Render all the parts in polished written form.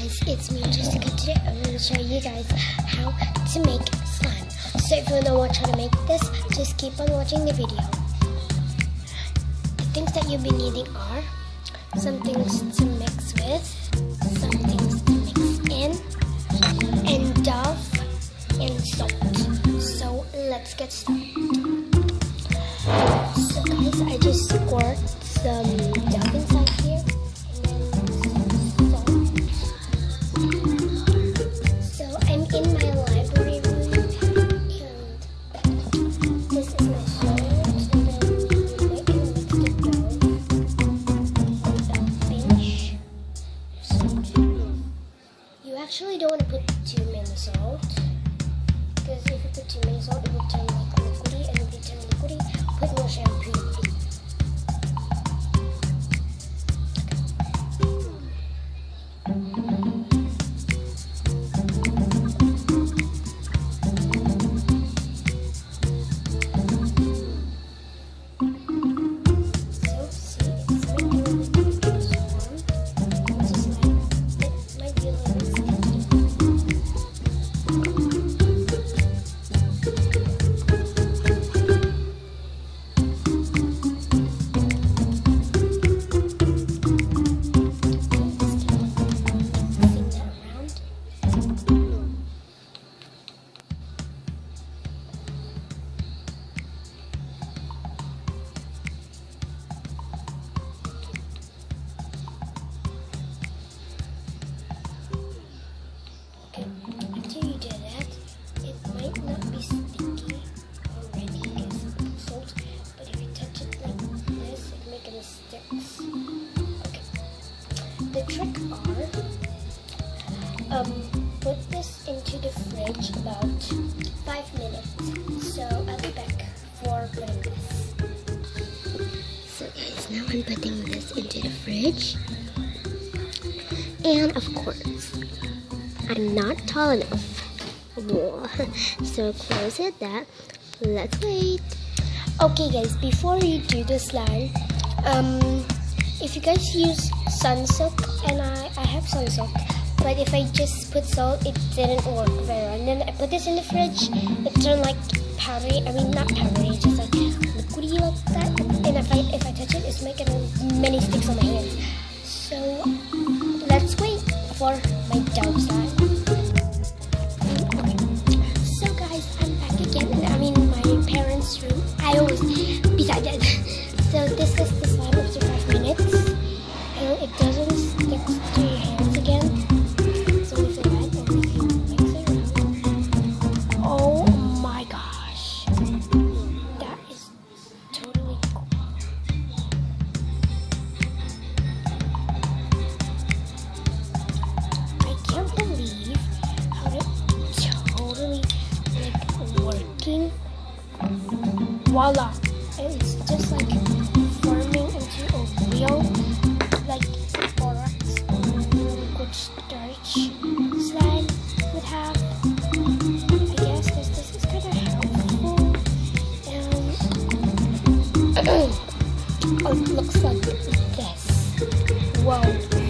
guys, it's me Jessica. Today I'm going to show you guys how to make slime. So if you want to watch how to make this, just keep on watching the video. The things that you'll be needing are some things to mix with, some things to mix in, and Dove and salt. So let's get started. So guys, I just squirt some Dove inside here. In my library room, and this is my salt, and then you might mix the Dove, pinch salt. You actually don't want to put too many salt, because if you put too many salt, it will turn like liquidy, and if you turn liquidy, put more shampoo. After you do that, it might not be sticky already because of the salt, but if you touch it like this, it makes it sticks. Okay. The trick are put this into the fridge about 5 minutes. So I'll be back for putting this. So guys, now I'm putting this into the fridge, and of course, I'm not tall enough. So close it that. Let's wait. Okay guys, before you do the slime, if you guys use Sunsilk, and I have Sunsilk, but if I just put salt, it didn't work very well. And then I put this in the fridge, it turned like powdery. I mean not powdery, just like liquidy like that. And if I touch it, it's making many sticks on my hands. So let's wait for my Dove slime. So guys, I'm back again. I'm in my parents' room. I always beside that. So this is the slime after 5 minutes. And it doesn't stick to your hands again. So if you add and if you mix it around. Oh my gosh. That is totally cool. I can't believe how it totally like working. Voila! It's just like forming into a real like borax or liquid starch slime would have. I guess because this is kind of helpful. Oh, it looks like this. Whoa,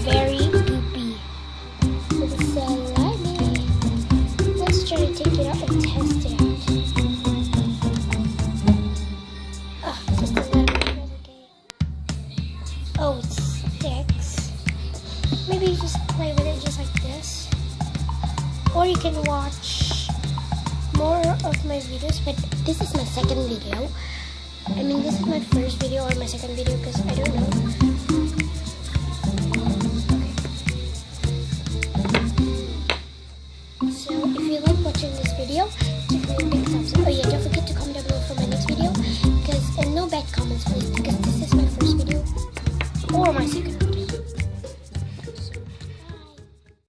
very goopy. It's slimy. Let's try to take it out and test it out. Just a little bit, okay. Oh, it sticks. Maybe you just play with it just like this. Or you can watch more of my videos, but this is my second video. I mean, this is my first video or my second video because I don't know.